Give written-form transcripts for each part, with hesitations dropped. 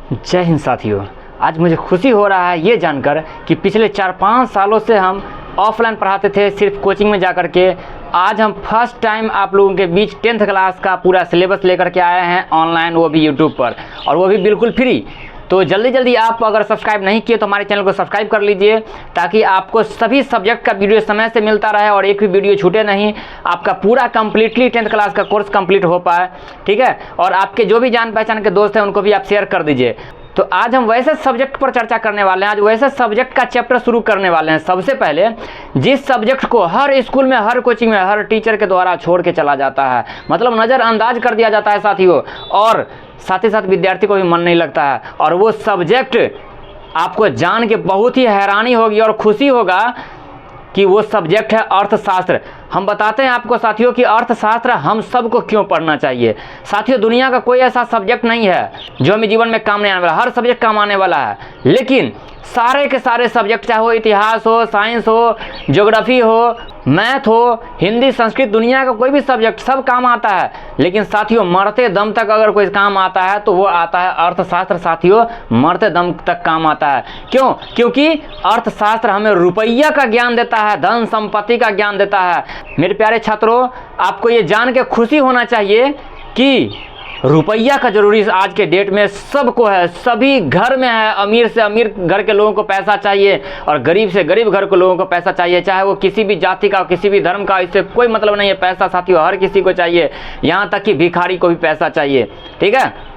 जय हिंद साथियों, आज मुझे खुशी हो रहा है ये जानकर कि पिछले 4-5 सालों से हम ऑफलाइन पढ़ाते थे सिर्फ कोचिंग में जा कर के। आज हम फर्स्ट टाइम आप लोगों के बीच 10th क्लास का पूरा सिलेबस लेकर के आए हैं ऑनलाइन, वो भी यूट्यूब पर, और वो भी बिल्कुल फ्री। तो जल्दी जल्दी आप अगर सब्सक्राइब नहीं किए तो हमारे चैनल को सब्सक्राइब कर लीजिए, ताकि आपको सभी सब्जेक्ट का वीडियो समय से मिलता रहे और एक भी वीडियो छूटे नहीं। आपका पूरा कंप्लीटली 10th क्लास का कोर्स कंप्लीट हो पाए, ठीक है। और आपके जो भी जान पहचान के दोस्त हैं उनको भी आप शेयर कर दीजिए। तो आज हम वैसे सब्जेक्ट पर चर्चा करने वाले हैं, आज वैसे सब्जेक्ट का चैप्टर शुरू करने वाले हैं। सबसे पहले जिस सब्जेक्ट को हर स्कूल में, हर कोचिंग में, हर टीचर के द्वारा छोड़ के चला जाता है, मतलब नज़रअंदाज कर दिया जाता है साथियों, और साथ ही साथ विद्यार्थी को भी मन नहीं लगता है, और वो सब्जेक्ट आपको जान के बहुत ही हैरानी होगी और खुशी होगा कि वो सब्जेक्ट है अर्थशास्त्र। हम बताते हैं आपको साथियों कि अर्थशास्त्र हम सबको क्यों पढ़ना चाहिए। साथियों, दुनिया का कोई ऐसा सब्जेक्ट नहीं है जो हमें जीवन में काम नहीं आने वाला, हर सब्जेक्ट काम आने वाला है। लेकिन सारे के सारे सब्जेक्ट, चाहे वो इतिहास हो, साइंस हो, ज्योग्राफी हो, मैथ हो, हिंदी, संस्कृत, दुनिया का कोई भी सब्जेक्ट सब काम आता है। लेकिन साथियों, मरते दम तक अगर कोई काम आता है तो वो आता है अर्थशास्त्र। साथियों, मरते दम तक काम आता है। क्यों? क्योंकि अर्थशास्त्र हमें रुपया का ज्ञान देता है, धन संपत्ति का ज्ञान देता है। मेरे प्यारे छात्रों, आपको ये जान के खुशी होना चाहिए कि रुपया का जरूरी आज के डेट में सबको है, सभी घर में है। अमीर से अमीर घर के लोगों को पैसा चाहिए और गरीब से गरीब घर के लोगों को पैसा चाहिए, चाहे वो किसी भी जाति का, किसी भी धर्म का, इससे कोई मतलब नहीं है। पैसा साथियों हर किसी को चाहिए, यहाँ तक कि भिखारी को भी पैसा चाहिए, ठीक है।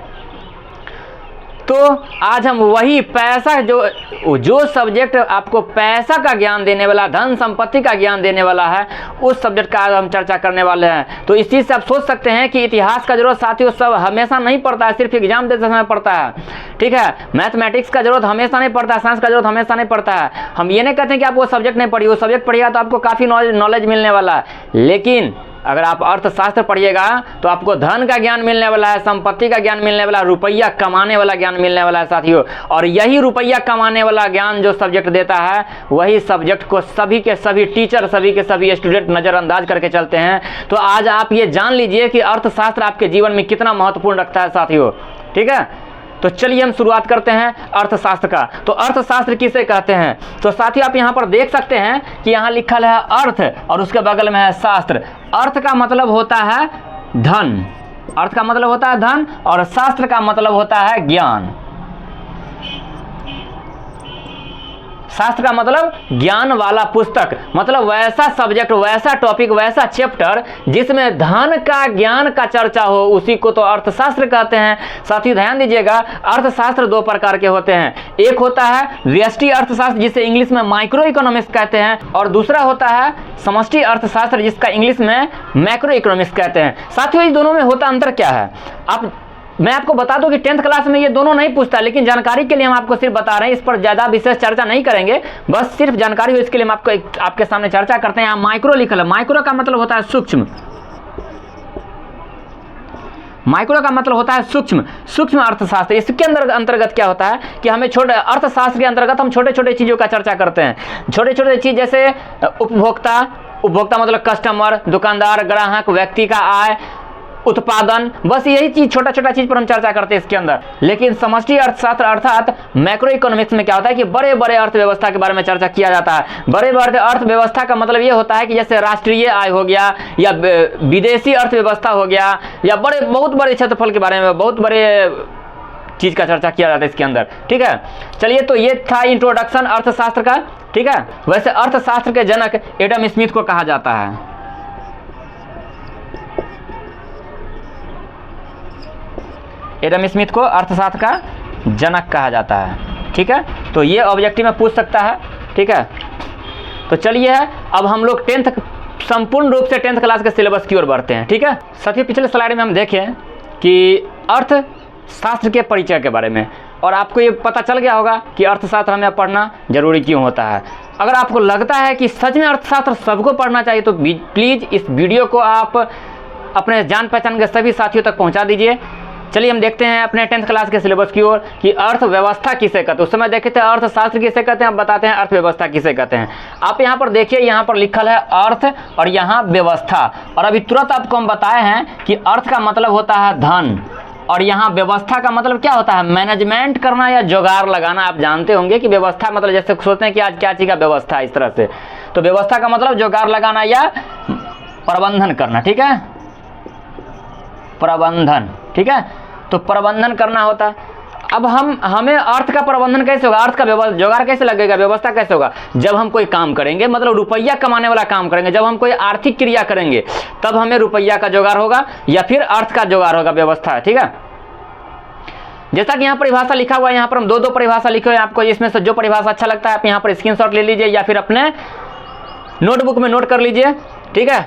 तो आज हम वही पैसा, जो सब्जेक्ट आपको पैसा का ज्ञान देने वाला, धन संपत्ति का ज्ञान देने वाला है, उस सब्जेक्ट का आज हम चर्चा करने वाले हैं। तो इस चीज़ से आप सोच सकते हैं कि इतिहास का जरूरत साथियों सब हमेशा नहीं पड़ता है, सिर्फ एग्जाम देते समय पड़ता है, ठीक है। मैथमेटिक्स का जरूरत हमेशा नहीं पड़ता है, साइंस का जरूरत हमेशा नहीं पड़ता है। हम ये नहीं कहते हैं कि आप वो सब्जेक्ट नहीं पढ़िए, वो सब्जेक्ट पढ़िएगा तो आपको काफ़ी नॉलेज मिलने वाला है। लेकिन अगर आप अर्थशास्त्र पढ़िएगा तो आपको धन का ज्ञान मिलने वाला है, संपत्ति का ज्ञान मिलने वाला है, रुपया कमाने वाला ज्ञान मिलने वाला है साथियों। और यही रुपया कमाने वाला ज्ञान जो सब्जेक्ट देता है, वही सब्जेक्ट को सभी के सभी टीचर, सभी के सभी स्टूडेंट नज़रअंदाज करके चलते हैं। तो आज आप ये जान लीजिए कि अर्थशास्त्र आपके जीवन में कितना महत्वपूर्ण रखता है साथियों, ठीक है। तो चलिए हम शुरुआत करते हैं अर्थशास्त्र का। तो अर्थशास्त्र किसे कहते हैं? तो साथियों आप यहाँ पर देख सकते हैं कि यहाँ लिखल है अर्थ और उसके बगल में है शास्त्र। अर्थ का मतलब होता है धन, अर्थ का मतलब होता है धन, और शास्त्र का मतलब होता है ज्ञान। शास्त्र का मतलब ज्ञान वाला पुस्तक, मतलब वैसा सब्जेक्ट, वैसा टॉपिक, वैसा चैप्टर जिसमें धन का ज्ञान का चर्चा हो, उसी को तो अर्थशास्त्र कहते हैं। साथियों ध्यान दीजिएगा, अर्थशास्त्र दो प्रकार के होते हैं। एक होता है व्यष्टि अर्थशास्त्र, जिसे इंग्लिश में माइक्रो इकोनॉमिक्स कहते हैं, और दूसरा होता है समष्टि अर्थशास्त्र, जिसका इंग्लिश में मैक्रो इकोनॉमिक्स कहते हैं। साथियों इस दोनों में होता अंतर क्या है? मैं आपको बता दूं कि 10th क्लास में ये दोनों नहीं पूछता, लेकिन जानकारी के लिए हम आपको सिर्फ बता रहे हैं, इस पर ज़्यादा विशेष चर्चा नहीं करेंगे, बस सिर्फ जानकारी हो इसके लिए हम आपके सामने चर्चा करते हैं। यहाँ माइक्रो लिखल है, माइक्रो का मतलब होता है सूक्ष्म, माइक्रो का मतलब होता है सूक्ष्म अर्थशास्त्र। इसके अंतर्गत क्या होता है कि हमें अर्थशास्त्र के अंतर्गत हम छोटे छोटे चीज़ों का चर्चा करते हैं। छोटे छोटे चीज़ जैसे उपभोक्ता मतलब कस्टमर, दुकानदार, ग्राहक, व्यक्ति का आय, उत्पादन, बस यही चीज, छोटा छोटा चीज पर हम चर्चा करते हैं इसके अंदर। लेकिन समष्टि अर्थशास्त्र अर्थात मैक्रो इकोनॉमिक्स में क्या होता है कि बड़े बड़े अर्थव्यवस्था के बारे में चर्चा किया जाता है। बड़े बड़े अर्थव्यवस्था का मतलब ये होता है कि जैसे राष्ट्रीय आय हो गया, या विदेशी अर्थव्यवस्था हो गया, या बहुत बड़े क्षेत्रफल के बारे में, बहुत बड़े चीज का चर्चा किया जाता है इसके अंदर, ठीक है। चलिए, तो ये था इंट्रोडक्शन अर्थशास्त्र का, ठीक है। वैसे अर्थशास्त्र के जनक एडम स्मिथ को कहा जाता है। एडम स्मिथ को अर्थशास्त्र का जनक कहा जाता है, ठीक है। तो ये ऑब्जेक्टिव में पूछ सकता है, ठीक है। तो चलिए अब हम लोग संपूर्ण रूप से 10th क्लास के सिलेबस की ओर बढ़ते हैं, ठीक है। साथियों पिछले स्लाइड में हम देखें कि अर्थशास्त्र के परिचय के बारे में, और आपको ये पता चल गया होगा कि अर्थशास्त्र हमें पढ़ना जरूरी क्यों होता है। अगर आपको लगता है कि सच में अर्थशास्त्र सबको पढ़ना चाहिए तो प्लीज़ इस वीडियो को आप अपने जान पहचान के सभी साथियों तक पहुँचा दीजिए। चलिए हम देखते हैं अपने 10th क्लास के सिलेबस की ओर कि अर्थव्यवस्था किसे कहते हैं। उस समय देखे थे अर्थशास्त्र किसे कहते हैं, अब बताते हैं अर्थव्यवस्था किसे कहते हैं। आप यहाँ पर देखिए, यहाँ पर लिखल है अर्थ और यहाँ व्यवस्था, और अभी तुरंत आपको हम बताए हैं कि अर्थ का मतलब होता है धन, और यहाँ व्यवस्था का मतलब क्या होता है, मैनेजमेंट करना या जुगाड़ लगाना। आप जानते होंगे कि व्यवस्था मतलब जैसे सोचते हैं कि आज क्या चीज़ का व्यवस्था है, इस तरह से। तो व्यवस्था का मतलब जुगाड़ लगाना या प्रबंधन करना, ठीक है, प्रबंधन, ठीक है। तो प्रबंधन करना होता है। अब हमें अर्थ का प्रबंधन कैसे होगा, अर्थ का जुगाड़ कैसे लगेगा, व्यवस्था कैसे होगा, जब हम कोई काम करेंगे, मतलब रुपया कमाने वाला काम करेंगे, जब हम कोई आर्थिक क्रिया करेंगे तब हमें रुपया का जुगाड़ होगा या फिर अर्थ का जुगाड़ होगा, व्यवस्था, ठीक है। जैसा कि यहाँ परिभाषा लिखा हुआ है, यहाँ पर हम दो परिभाषा लिखे हुए हैं आपको, इसमें से जो परिभाषा अच्छा लगता है आप यहाँ पर स्क्रीनशॉट ले लीजिए या फिर अपने नोटबुक में नोट कर लीजिए, ठीक है।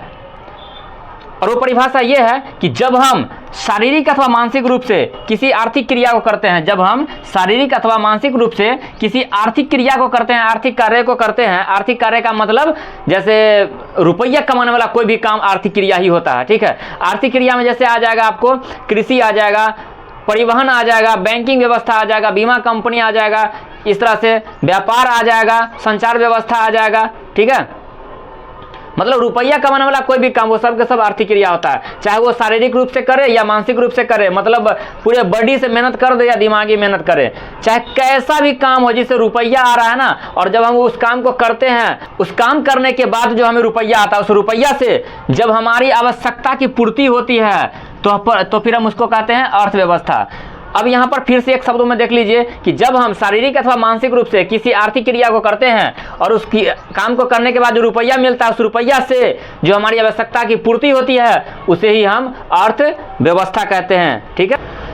और वो परिभाषा ये है कि जब हम शारीरिक अथवा मानसिक रूप से किसी आर्थिक क्रिया को करते हैं, जब हम शारीरिक अथवा मानसिक रूप से किसी आर्थिक क्रिया को करते हैं, आर्थिक कार्य को करते हैं, आर्थिक कार्य का मतलब जैसे रुपया कमाने वाला कोई भी काम आर्थिक क्रिया ही होता है, ठीक है। आर्थिक क्रिया में जैसे आ जाएगा आपको कृषि आ जाएगा, परिवहन आ जाएगा, बैंकिंग व्यवस्था आ जाएगा, बीमा कंपनी आ जाएगा, इस तरह से व्यापार आ जाएगा, संचार व्यवस्था आ जाएगा, ठीक है। मतलब रुपया कमाने वाला कोई भी काम, वो सब के सब आर्थिक क्रिया होता है, चाहे वो शारीरिक रूप से करे या मानसिक रूप से करे, मतलब पूरे बॉडी से मेहनत कर दे या दिमागी मेहनत करे, चाहे कैसा भी काम हो जिससे रुपया आ रहा है ना। और जब हम उस काम को करते हैं, उस काम करने के बाद जो हमें रुपया आता है, उस रुपया से जब हमारी आवश्यकता की पूर्ति होती है तो फिर हम उसको कहते हैं अर्थव्यवस्था। अब यहाँ पर फिर से एक शब्दों में देख लीजिए कि जब हम शारीरिक अथवा मानसिक रूप से किसी आर्थिक क्रिया को करते हैं और उस काम को करने के बाद जो रुपया मिलता है, उस रुपया से जो हमारी आवश्यकता की पूर्ति होती है, उसे ही हम अर्थव्यवस्था कहते हैं, ठीक है।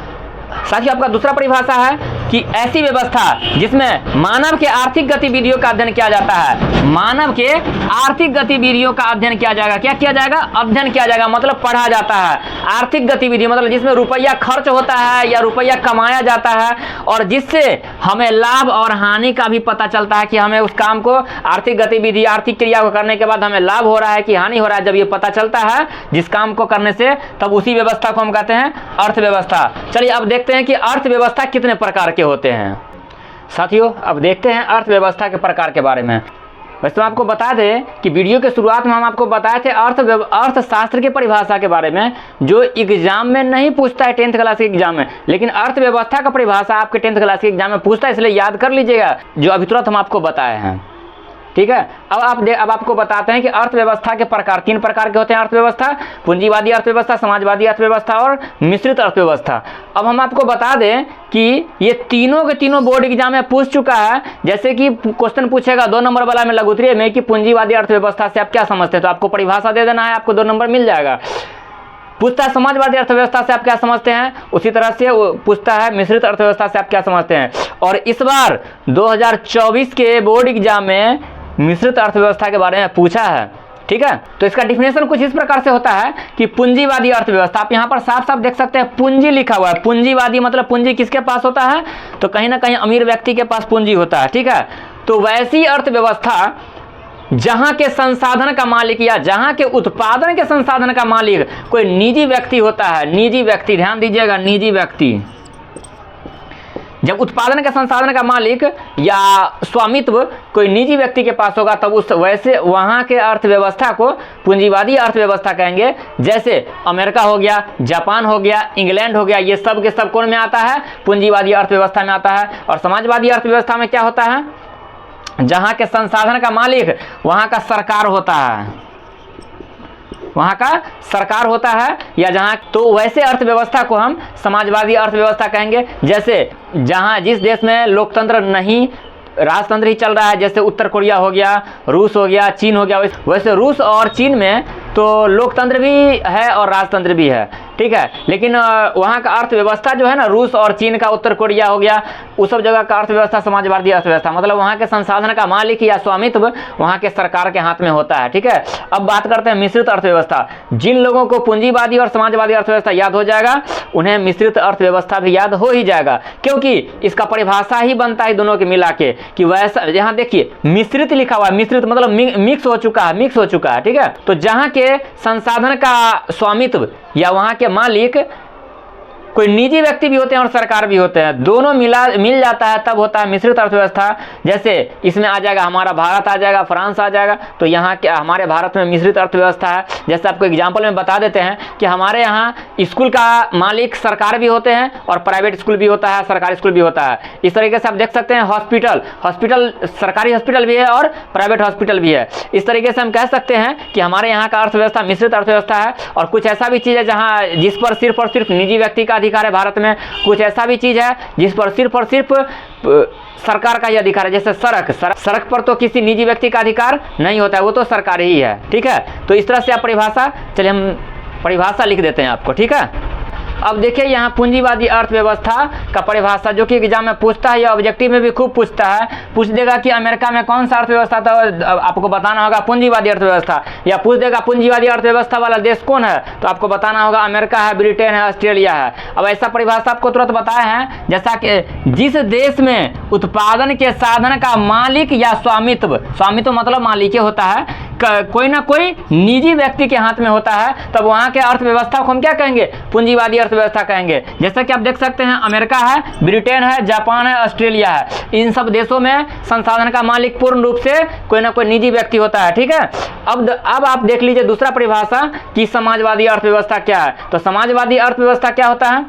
साथियों, आपका दूसरा परिभाषा है कि ऐसी व्यवस्था जिसमें मानव के आर्थिक गतिविधियों का अध्ययन किया जाता है, मानव के आर्थिक गतिविधियों का अध्ययन किया जाएगा। क्या किया जाएगा, अध्ययन किया जाएगा, मतलब पढ़ा जाता है। आर्थिक गतिविधि मतलब जिसमें रुपया खर्च होता है या रुपया कमाया जाता है और जिससे हमें लाभ और हानि का भी पता चलता है कि हमें उस काम को, आर्थिक गतिविधि, आर्थिक क्रिया को करने के बाद हमें लाभ हो रहा है कि हानि हो रहा है, जब ये पता चलता है जिस काम को करने से, तब उसी व्यवस्था को हम कहते हैं अर्थव्यवस्था। चलिए अब देखते हैं कि अर्थव्यवस्था कितने प्रकार के होते हैं। साथियों, अब देखते हैं अर्थव्यवस्था के प्रकार के बारे में। वैसे तो आपको बता दें कि वीडियो के शुरुआत में हम आपको बताए थे अर्थशास्त्र की परिभाषा के बारे में, जो एग्जाम में नहीं पूछता है 10th क्लास के एग्जाम में, लेकिन अर्थव्यवस्था का परिभाषा आपके 10th क्लास के एग्जाम में पूछता है, इसलिए याद कर लीजिएगा जो अभी तुरंत हम आपको बताए हैं, ठीक है। अब आपको बताते हैं कि अर्थव्यवस्था के प्रकार 3 प्रकार के होते हैं अर्थव्यवस्था, पूंजीवादी अर्थव्यवस्था, समाजवादी अर्थव्यवस्था और मिश्रित अर्थव्यवस्था। अब हम आपको बता दें कि ये तीनों के तीनों बोर्ड एग्जाम में पूछ चुका है। जैसे कि क्वेश्चन पूछेगा 2 नंबर वाला में लघु उत्तरीय में कि पूंजीवादी अर्थव्यवस्था से आप क्या समझते हैं, तो आपको परिभाषा दे देना है, आपको 2 नंबर मिल जाएगा। पूछता है समाजवादी अर्थव्यवस्था से आप क्या समझते हैं, उसी तरह से वो पूछता है मिश्रित अर्थव्यवस्था से आप क्या समझते हैं। और इस बार 2024 के बोर्ड एग्जाम में मिश्रित अर्थव्यवस्था के बारे में पूछा है, ठीक है। तो इसका डिफिनेशन कुछ इस प्रकार से होता है कि पूंजीवादी अर्थव्यवस्था, आप यहाँ पर साफ साफ देख सकते हैं पूंजी लिखा हुआ है। पूंजीवादी मतलब पूंजी किसके पास होता है, तो कहीं ना कहीं अमीर व्यक्ति के पास पूंजी होता है, ठीक है। तो वैसी अर्थव्यवस्था जहां के संसाधन का मालिक या जहां के उत्पादन के संसाधन का मालिक कोई निजी व्यक्ति होता है, निजी व्यक्ति, ध्यान दीजिएगा, निजी व्यक्ति। जब उत्पादन के संसाधन का मालिक या स्वामित्व कोई निजी व्यक्ति के पास होगा, तब उस वैसे वहाँ के अर्थव्यवस्था को पूंजीवादी अर्थव्यवस्था कहेंगे। जैसे अमेरिका हो गया, जापान हो गया, इंग्लैंड हो गया, ये सब के सब कौन में आता है, पूंजीवादी अर्थव्यवस्था में आता है। और समाजवादी अर्थव्यवस्था में क्या होता है, जहाँ के संसाधन का मालिक वहाँ का सरकार होता है, वहाँ का सरकार होता है, या जहाँ, तो वैसे अर्थव्यवस्था को हम समाजवादी अर्थव्यवस्था कहेंगे। जैसे जहाँ जिस देश में लोकतंत्र नहीं, राजतंत्र ही चल रहा है, जैसे उत्तर कोरिया हो गया, रूस हो गया, चीन हो गया, वैसे रूस और चीन में तो लोकतंत्र भी है और राजतंत्र भी है, ठीक है। लेकिन वहाँ का अर्थव्यवस्था जो है ना, रूस और चीन का, उत्तर कोरिया हो गया, उस सब जगह का अर्थव्यवस्था समाजवादी अर्थव्यवस्था, मतलब वहाँ के संसाधन का मालिक या स्वामित्व वहाँ के सरकार के हाथ में होता है, ठीक है। अब बात करते हैं मिश्रित अर्थव्यवस्था। जिन लोगों को पूंजीवादी और समाजवादी अर्थव्यवस्था याद हो जाएगा, उन्हें मिश्रित अर्थव्यवस्था भी याद हो ही जाएगा, क्योंकि इसका परिभाषा ही बनता है दोनों के मिला के कि वैसा, यहाँ देखिए मिश्रित लिखा हुआ है, मिश्रित मतलब मिक्स हो चुका है, मिक्स हो चुका है, ठीक है। तो जहाँ के संसाधन का स्वामित्व या वहाँ के मालिक कोई निजी व्यक्ति भी होते हैं और सरकार भी होते हैं, दोनों मिल जाता है तब होता है मिश्रित अर्थव्यवस्था। जैसे इसमें आ जाएगा हमारा भारत आ जाएगा, फ्रांस आ जाएगा, तो यहाँ क्या हमारे भारत में मिश्रित अर्थव्यवस्था है। जैसे आपको एग्जाम्पल में बता देते हैं कि हमारे यहाँ स्कूल का मालिक सरकार भी होते हैं और प्राइवेट स्कूल भी होता है, सरकारी स्कूल भी होता है। इस तरीके से आप देख सकते हैं हॉस्पिटल सरकारी हॉस्पिटल भी है और प्राइवेट हॉस्पिटल भी है। इस तरीके से हम कह सकते हैं कि हमारे यहाँ का अर्थव्यवस्था मिश्रित अर्थव्यवस्था है। और कुछ ऐसा भी चीज़ है जहाँ जिस पर सिर्फ और सिर्फ निजी व्यक्ति का अधिकार है भारत में, कुछ ऐसा भी चीज़ है जिस पर सिर्फ और सिर्फ सरकार का ही अधिकार है। जैसे सड़क पर तो किसी निजी व्यक्ति का अधिकार नहीं होता है, वो तो सरकार ही है, ठीक है। तो इस तरह से आप परिभाषा, चलिए हम परिभाषा लिख देते हैं आपको, ठीक है। अब देखिए यहाँ पूंजीवादी अर्थव्यवस्था का परिभाषा जो कि एग्जाम में पूछता है या ऑब्जेक्टिव में भी खूब पूछता है। पूछ देगा कि अमेरिका में कौन सा अर्थव्यवस्था था, आपको बताना होगा पूंजीवादी अर्थव्यवस्था, या पूछ देगा पूंजीवादी अर्थव्यवस्था वाला देश कौन है, तो आपको बताना होगा अमेरिका है, ब्रिटेन है, ऑस्ट्रेलिया है। अब ऐसा परिभाषा आपको तुरंत बताया है जैसा कि जिस देश में उत्पादन के साधन का मालिक या स्वामित्व मतलब मालिक होता है, कोई ना कोई निजी व्यक्ति के हाथ में होता है, तब वहाँ के अर्थव्यवस्था को हम क्या कहेंगे, पूंजीवादी अर्थव्यवस्था कहेंगे। जैसा कि आप देख सकते हैं अमेरिका है, ब्रिटेन है, जापान है, ऑस्ट्रेलिया है, इन सब देशों में संसाधन का मालिक पूर्ण रूप से कोई ना कोई निजी व्यक्ति होता है, ठीक है। अब आप देख लीजिए दूसरा परिभाषा कि समाजवादी अर्थव्यवस्था क्या है। तो समाजवादी अर्थव्यवस्था क्या होता है,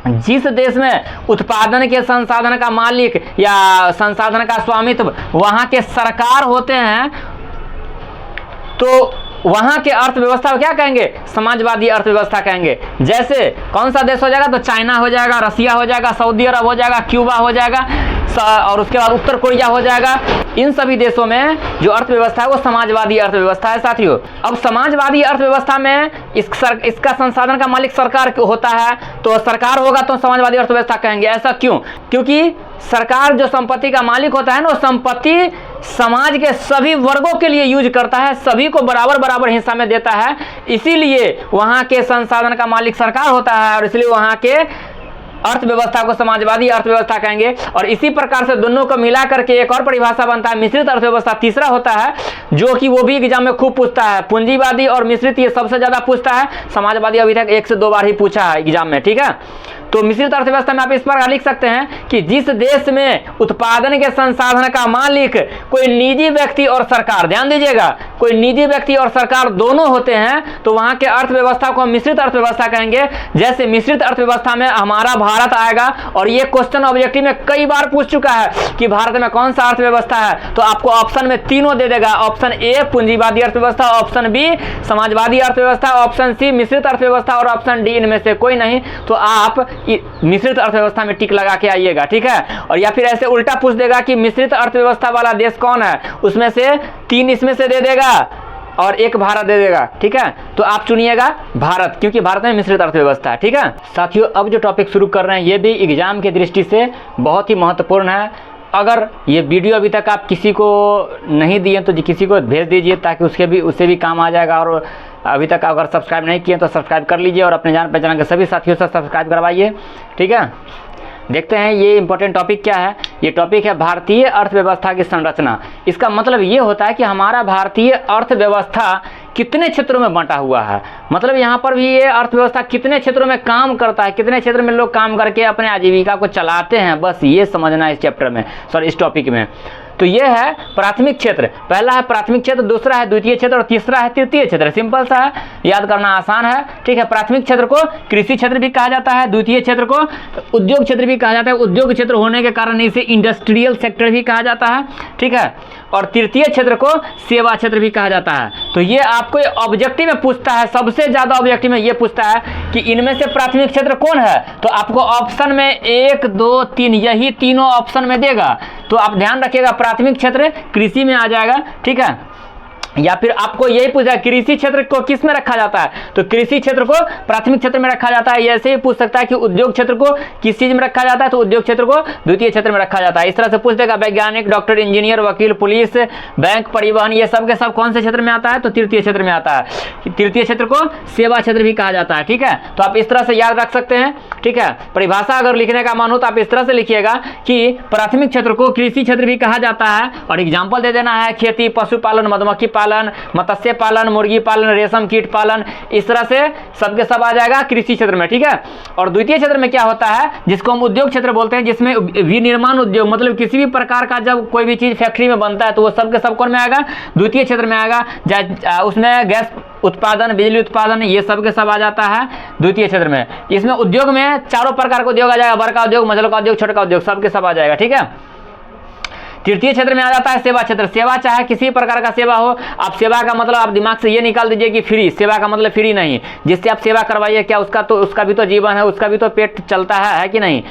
जिस देश में उत्पादन के संसाधन का मालिक या संसाधन का स्वामित्व वहाँ के सरकार होते हैं, तो वहाँ के अर्थव्यवस्था को क्या कहेंगे, समाजवादी अर्थव्यवस्था कहेंगे। जैसे कौन सा देश हो जाएगा, तो चाइना हो जाएगा, रसिया हो जाएगा, सऊदी अरब हो जाएगा, क्यूबा हो जाएगा, और उसके बाद उत्तर कोरिया हो जाएगा। इन सभी देशों में जो अर्थव्यवस्था है वो समाजवादी अर्थव्यवस्था है साथियों। अब समाजवादी अर्थव्यवस्था में इसका संसाधन का मालिक सरकार होता है, तो सरकार होगा तो समाजवादी अर्थव्यवस्था कहेंगे। ऐसा क्यों, क्योंकि सरकार जो संपत्ति का मालिक होता है ना, संपत्ति समाज के सभी वर्गों के लिए यूज करता है, सभी को बराबर हिस्सा में देता है, इसीलिए वहाँ के संसाधन का मालिक सरकार होता है और इसलिए वहाँ के अर्थव्यवस्था को समाजवादी अर्थव्यवस्था कहेंगे। और इसी प्रकार से दोनों को मिला करके एक और परिभाषा बनता है मिश्रित अर्थव्यवस्था, तीसरा होता है, जो कि वो भी एग्जाम में खूब पूछता है। पूंजीवादी और मिश्रित ये सबसे ज्यादा पूछता है, समाजवादी अभी तक 1 से 2 बार ही पूछा है एग्जाम में, ठीक है। तो मिश्रित अर्थव्यवस्था में आप इस प्रकार लिख सकते हैं कि जिस देश में उत्पादन के संसाधन का मालिक कोई निजी व्यक्ति और सरकार, ध्यान दीजिएगा, कोई निजी व्यक्ति और सरकार दोनों होते हैं, तो वहां के अर्थव्यवस्था को हम मिश्रित अर्थव्यवस्था कहेंगे। जैसे मिश्रित अर्थव्यवस्था में हमारा भारत आएगा, और ये क्वेश्चन ऑब्जेक्टिव में कई बार पूछ चुका है कि भारत में कौन सा अर्थव्यवस्था है, तो आपको ऑप्शन में तीनों दे देगा। ऑप्शन ए पूंजीवादी अर्थव्यवस्था, ऑप्शन बी समाजवादी अर्थव्यवस्था, ऑप्शन सी मिश्रित अर्थव्यवस्था और ऑप्शन डी इनमें से कोई नहीं। तो आप मिश्रित अर्थव्यवस्था में टिक लगा के आइएगा, ठीक है। और या फिर ऐसे उल्टा पूछ देगा कि मिश्रित अर्थव्यवस्था वाला देश कौन है, उसमें से 3 इसमें से दे देगा और 1 भारत दे देगा, ठीक है। तो आप चुनिएगा भारत, क्योंकि भारत में मिश्रित अर्थव्यवस्था है, ठीक है। साथियों अब जो टॉपिक शुरू कर रहे हैं ये भी एग्जाम की दृष्टि से बहुत ही महत्वपूर्ण है। अगर ये वीडियो अभी तक आप किसी को नहीं दिए तो किसी को भेज दीजिए, ताकि उससे भी काम आ जाएगा। और अभी तक अगर सब्सक्राइब नहीं किए तो सब्सक्राइब कर लीजिए और अपने जान पहचान के सभी साथियों से सब्सक्राइब करवाइए, ठीक है। देखते हैं ये इंपॉर्टेंट टॉपिक क्या है। ये टॉपिक है भारतीय अर्थव्यवस्था की संरचना। इसका मतलब ये होता है कि हमारा भारतीय अर्थव्यवस्था कितने क्षेत्रों में बंटा हुआ है, मतलब यहाँ पर भी ये अर्थव्यवस्था कितने क्षेत्रों में काम करता है, कितने क्षेत्र में लोग काम करके अपने आजीविका को चलाते हैं, बस ये समझना है इस चैप्टर में, इस टॉपिक में। तो ये है प्राथमिक क्षेत्र, पहला है प्राथमिक क्षेत्र, दूसरा है द्वितीय क्षेत्र और तीसरा है तृतीय क्षेत्र। सिंपल सा है, याद करना आसान है, ठीक है। प्राथमिक क्षेत्र को कृषि क्षेत्र भी कहा जाता है, द्वितीय क्षेत्र को उद्योग क्षेत्र भी कहा जाता है, उद्योग क्षेत्र होने के कारण इसे इंडस्ट्रियल सेक्टर भी कहा जाता है, ठीक है। और तृतीय क्षेत्र को सेवा क्षेत्र भी कहा जाता है। तो ये आपको ऑब्जेक्टिव में पूछता है, सबसे ज्यादा ऑब्जेक्टिव में ये पूछता है कि इनमें से प्राथमिक क्षेत्र कौन है, तो आपको ऑप्शन में 1, 2, 3 यही तीनों ऑप्शन में देगा। तो आप ध्यान रखिएगा, प्राथमिक क्षेत्र कृषि में आ जाएगा, ठीक है। या फिर आपको यही पूछा कृषि क्षेत्र को किस में रखा जाता है, तो कृषि क्षेत्र को प्राथमिक क्षेत्र में रखा जाता है। ऐसे ही पूछ सकता है कि उद्योग क्षेत्र को किस चीज में रखा जाता है, तो उद्योग क्षेत्र को द्वितीय क्षेत्र में रखा जाता है। इस तरह से पूछ देगा वैज्ञानिक, डॉक्टर, इंजीनियर, वकील, पुलिस, बैंक, परिवहन, ये सब के सब कौन से क्षेत्र में आता है, तो तृतीय क्षेत्र में आता है। तृतीय क्षेत्र को सेवा क्षेत्र भी कहा जाता है, ठीक है। तो आप इस तरह से याद रख सकते हैं, ठीक है। परिभाषा अगर लिखने का मन हो तो आप इस तरह से लिखिएगा कि प्राथमिक क्षेत्र को कृषि क्षेत्र भी कहा जाता है, और एग्जाम्पल दे देना है खेती, पशुपालन, मधुमक्खी पालन, मत्स्य पालन, मुर्गी पालन, रेशम कीट पालन, इस तरह से सबके सब आ जाएगा कृषि क्षेत्र में, ठीक है। और द्वितीय क्षेत्र में क्या होता है, जिसको हम उद्योग क्षेत्र बोलते हैं, जिसमें विनिर्माण उद्योग, मतलब किसी भी प्रकार का जब कोई भी चीज फैक्ट्री में बनता है तो वो सबके सब कौन में आएगा, द्वितीय क्षेत्र में आएगा। उसमें गैस उत्पादन, बिजली उत्पादन, ये सब के सब आ जाता है द्वितीय क्षेत्र में। इसमें उद्योग में चारों प्रकार का उद्योग आ जाएगा, बड़का उद्योग, मझोला उद्योग, छोटा उद्योग, सबके सब आ जाएगा, ठीक है। तृतीय क्षेत्र में आ जाता है सेवा क्षेत्र। सेवा चाहे किसी प्रकार का सेवा हो, आप सेवा का मतलब आप दिमाग से ये निकाल दीजिए कि फ्री, सेवा का मतलब फ्री नहीं, जिससे आप सेवा करवाइए, क्या उसका भी तो जीवन है, उसका भी तो पेट चलता है कि नहीं,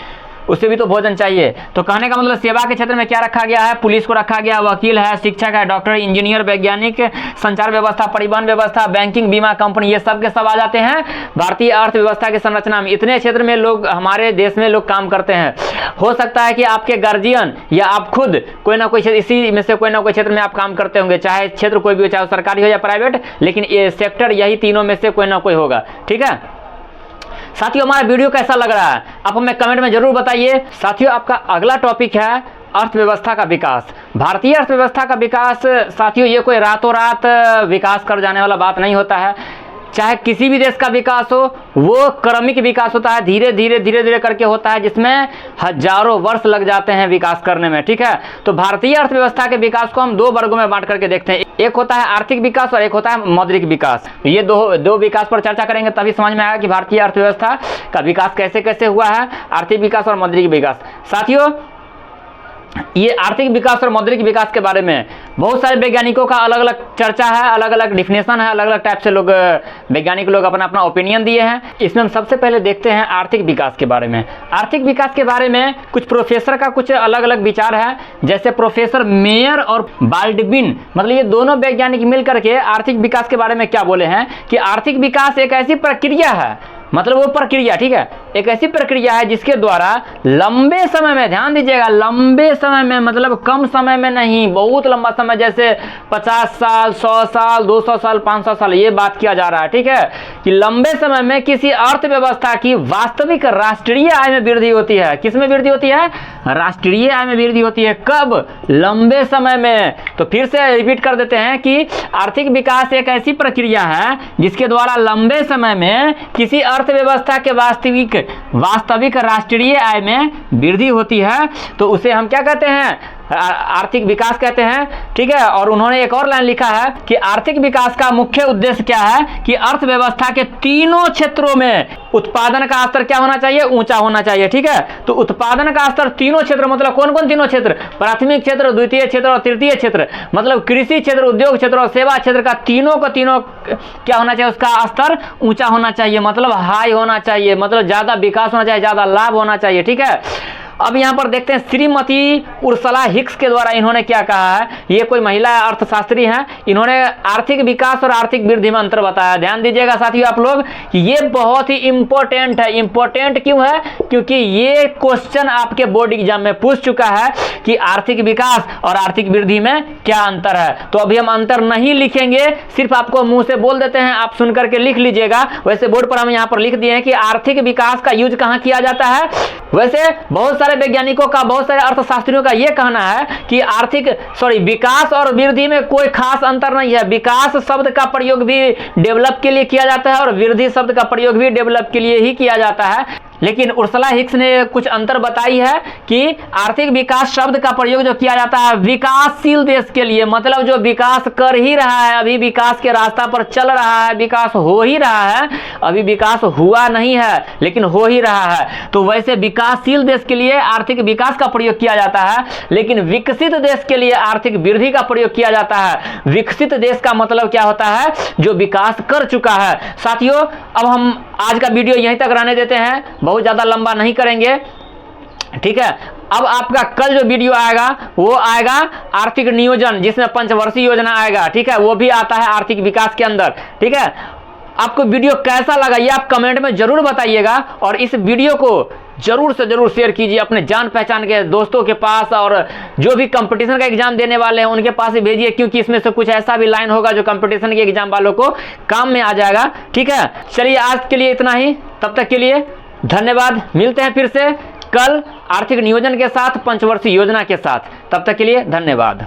उससे भी तो भोजन चाहिए। तो कहने का मतलब सेवा के क्षेत्र में क्या रखा गया है, पुलिस को रखा गया, वकील है, शिक्षक है, डॉक्टर, इंजीनियर, वैज्ञानिक, संचार व्यवस्था, परिवहन व्यवस्था, बैंकिंग, बीमा कंपनी, ये सब के सब आ जाते हैं भारतीय अर्थव्यवस्था की संरचना में। इतने क्षेत्र में लोग, हमारे देश में लोग काम करते हैं। हो सकता है कि आपके गार्जियन या आप खुद कोई ना कोई इसी में से कोई ना कोई क्षेत्र में आप काम करते होंगे, चाहे क्षेत्र कोई भी हो, चाहे सरकारी हो या प्राइवेट, लेकिन ये सेक्टर यही तीनों में से कोई ना कोई होगा, ठीक है। साथियों, हमारा वीडियो कैसा लग रहा है आप हमें कमेंट में जरूर बताइए। साथियों, आपका अगला टॉपिक है अर्थव्यवस्था का विकास। भारतीय अर्थव्यवस्था का विकास साथियों, ये कोई रातों रात विकास कर जाने वाला बात नहीं होता है। चाहे किसी भी देश का विकास हो, वो क्रमिक विकास होता है, धीरे धीरे करके होता है, जिसमें हजारों वर्ष लग जाते हैं विकास करने में, ठीक है। तो भारतीय अर्थव्यवस्था के विकास को हम दो वर्गों में बांट करके देखते हैं, एक होता है आर्थिक विकास और एक होता है मौद्रिक विकास। ये दो विकास पर चर्चा करेंगे, तभी समझ में आएगा कि भारतीय अर्थव्यवस्था का विकास कैसे कैसे हुआ है, आर्थिक विकास और मौद्रिक विकास। साथियों, ये आर्थिक विकास और मौद्रिक विकास के बारे में बहुत सारे वैज्ञानिकों का अलग अलग चर्चा है, अलग अलग डिफिनेशन है, अलग अलग टाइप से लोग वैज्ञानिक लोग अपना अपना ओपिनियन दिए हैं। इसमें हम सबसे पहले देखते हैं आर्थिक विकास के बारे में। आर्थिक विकास के बारे में कुछ प्रोफेसर का कुछ अलग अलग विचार है, जैसे प्रोफेसर मेयर और बाल्डविन, मतलब ये दोनों वैज्ञानिक मिलकर के आर्थिक विकास के बारे में क्या बोले हैं कि आर्थिक विकास एक ऐसी प्रक्रिया है, मतलब वो प्रक्रिया, ठीक है, एक ऐसी प्रक्रिया है जिसके द्वारा लंबे समय में, ध्यान दीजिएगा, लंबे समय में मतलब कम समय में नहीं, बहुत लंबा समय, जैसे 50 साल, 100 साल, 200 साल, 500 साल, ये बात किया जा रहा है, ठीक है, कि लंबे समय में किसी अर्थव्यवस्था की वास्तविक राष्ट्रीय आय में वृद्धि होती है। किस में वृद्धि होती है? राष्ट्रीय आय में वृद्धि होती है। कब? लंबे समय में। तो फिर से रिपीट कर देते हैं कि आर्थिक विकास एक ऐसी प्रक्रिया है जिसके द्वारा लंबे समय में किसी अर्थव्यवस्था के वास्तविक राष्ट्रीय आय में वृद्धि होती है, तो उसे हम क्या कहते हैं? आर्थिक विकास कहते हैं, ठीक है। और उन्होंने एक और लाइन लिखा है कि आर्थिक विकास का मुख्य उद्देश्य क्या है कि अर्थव्यवस्था के तीनों क्षेत्रों में उत्पादन का स्तर क्या होना चाहिए? ऊंचा होना चाहिए, ठीक है। तो उत्पादन का स्तर तीनों क्षेत्र, मतलब कौन कौन तीनों क्षेत्र? प्राथमिक क्षेत्र, द्वितीय क्षेत्र और तृतीय क्षेत्र, मतलब कृषि क्षेत्र, उद्योग क्षेत्र और सेवा क्षेत्र का तीनों क्या होना चाहिए? उसका स्तर ऊंचा होना चाहिए, मतलब हाई होना चाहिए, मतलब ज्यादा विकास होना चाहिए, ज्यादा लाभ होना चाहिए, ठीक है। अब यहाँ पर देखते हैं श्रीमती उर्सला हिक्स के द्वारा इन्होंने क्या कहा है। ये कोई महिला अर्थशास्त्री हैं, इन्होंने आर्थिक विकास और आर्थिक वृद्धि में अंतर बताया। ध्यान दीजिएगा साथियों आप लोग कि ये बहुत ही इंपॉर्टेंट है। इंपॉर्टेंट क्यों है? क्योंकि ये क्वेश्चन आपके बोर्ड एग्जाम में पूछ चुका है कि आर्थिक विकास और आर्थिक वृद्धि में क्या अंतर है। तो अभी हम अंतर नहीं लिखेंगे, सिर्फ आपको मुंह से बोल देते हैं, आप सुन करके लिख लीजिएगा। वैसे बोर्ड पर हम यहाँ पर लिख दिए हैं कि आर्थिक विकास का यूज कहाँ किया जाता है। वैसे बहुत सारे वैज्ञानिकों का, बहुत सारे अर्थशास्त्रियों का यह कहना है कि विकास और वृद्धि में कोई खास अंतर नहीं है। विकास शब्द का प्रयोग भी डेवलप के लिए किया जाता है और वृद्धि शब्द का प्रयोग भी डेवलप के लिए ही किया जाता है। लेकिन उर्सला हिक्स ने कुछ अंतर बताई है कि आर्थिक विकास शब्द का प्रयोग जो किया जाता है विकासशील देश के लिए, मतलब जो विकास कर ही रहा है, अभी विकास के रास्ता पर चल रहा है, विकास हो ही रहा है, अभी विकास हुआ नहीं है लेकिन हो ही रहा है। तो वैसे विकासशील देश के लिए आर्थिक विकास का प्रयोग किया जाता है, लेकिन विकसित देश के लिए आर्थिक वृद्धि का प्रयोग किया जाता है। विकसित देश का मतलब क्या होता है? जो विकास कर चुका है। साथियों, अब हम आज का वीडियो यहीं तक रहने देते हैं, बहुत ज्यादा लंबा नहीं करेंगे, ठीक है। अब आपका कल जो वीडियो आएगा वो आएगा आर्थिक नियोजन, जिसमें पंचवर्षीय योजना आएगा, ठीक है, वो भी आता है आर्थिक विकास के अंदर, ठीक है। आपको वीडियो कैसा लगा ये आप कमेंट में जरूर बताइएगा, और इस वीडियो को जरूर से जरूर शेयर कीजिए अपने जान पहचान के दोस्तों के पास, और जो भी कंपटीशन का एग्जाम देने वाले हैं उनके पास ही भेजिए, क्योंकि इसमें से कुछ ऐसा भी लाइन होगा जो कंपटीशन के एग्जाम वालों को काम में आ जाएगा, ठीक है। चलिए आज के लिए इतना ही, तब तक के लिए धन्यवाद। मिलते हैं फिर से कल आर्थिक नियोजन के साथ, पंचवर्षीय योजना के साथ। तब तक के लिए धन्यवाद।